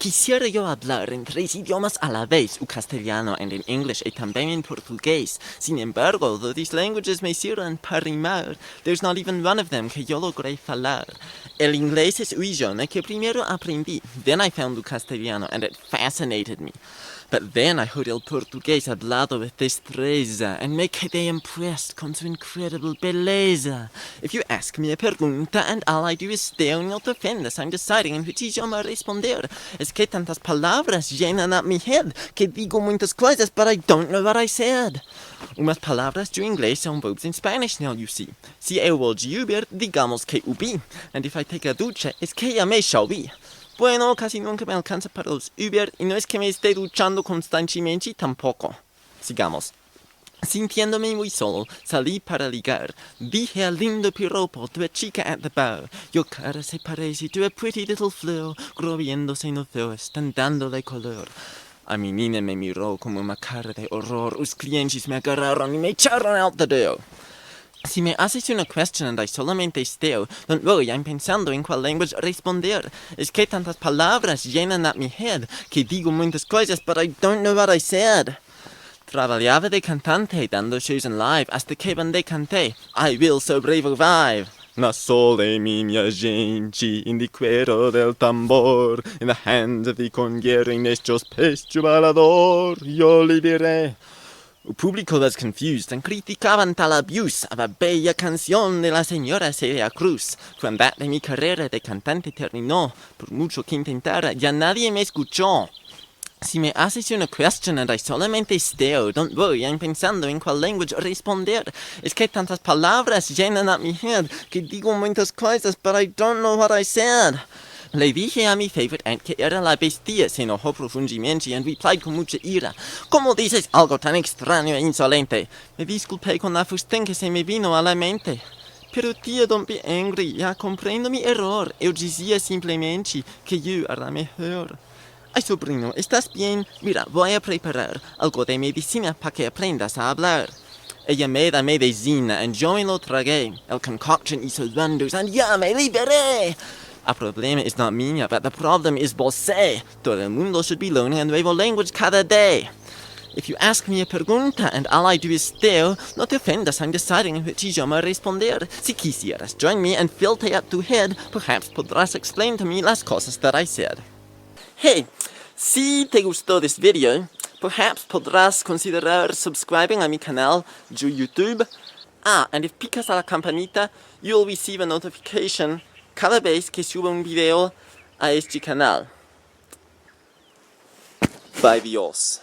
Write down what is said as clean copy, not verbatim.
Quisiera yo hablar en 3 idiomas a la vez, en castellano and en inglés y también en portugués. Sin embargo, though these languages me sirven para rimar, there's not even one of them que yo logré falar. El inglés es un idioma que primero aprendí, then I found el castellano and it fascinated me. But then I heard el portugués hablado with destreza and me quedé impressed con su incredible belleza. If you ask me a pregunta and all I do is stare, no te ofendas, I'm deciding in which idioma responder. Es que tantas palabras llenan up mi head que digo muchas cosas but I don't know what I said. Unas palabras de inglés son verbs in Spanish now, you see. Si eu voy Uber, digamos que ubi. And if I take a ducha, es que ya me choví. Bueno, casi nunca me alcanza para los Uber y no es que me esté duchando constantemente tampoco. Sigamos. Sintiéndome muy solo, salí para ligar. Dije al lindo piropo, tu chica at the bar. Your cara se parece to a pretty little flower, groviéndose en el feo, están dándole color. A mi niña me miró como una cara de horror. Los clientes me agarraron y me echaron out the door. Si me haces una question and I solamente steo, don't worry, I'm pensando en cuál language responder. Es que tantas palabras llenan up mi head que digo muchas cosas, but I don't know what I said. Trabajaba de cantante dando shows en live hasta que bandé canté I will sobrevive. Na sole minha gente, in the cuero del tambor, in the hands of the conquering nestos pecho balador, yo liberé. El público was confused and criticaban tal abuse a la bella canción de la señora Celia Cruz. Cuando de mi carrera de cantante terminó, por mucho que intentara, ya nadie me escuchó. Si me haces una question and I solamente stare, don't worry, I'm pensando en cuál language responder. Es que tantas palabras llenan up mi head que digo muchas cosas, but I don't know what I said. Le dije a mi favorite aunt que era la bestia, se enojó profundamente and replied con mucha ira. ¿Cómo dices algo tan extraño e insolente? Me disculpé con la fustín que se me vino a la mente. Pero tía, don't be angry, ya comprendo mi error. Eu dizia simplemente que yo era mejor. Ay, sobrino, ¿estás bien? Mira, voy a preparar algo de medicina para que aprendas a hablar. Ella me da medicina and yo me lo tragué. El concoction hizo wonders and ya me liberé. El problema es not mía, but the problem is você. Todo el mundo should be learning a nuevo language cada day. If you ask me a pregunta and all I do is stare, no te ofendas, I'm deciding in which idioma responder. Si quisieras join me and filter up tu head, perhaps podrás explain to me las cosas that I said. Hey, si te gustó this video, perhaps podrás considerar subscribing a mi canal de YouTube. And if picas a la campanita, you'll receive a notification cada vez que suba un video a este canal. Bye, Dios.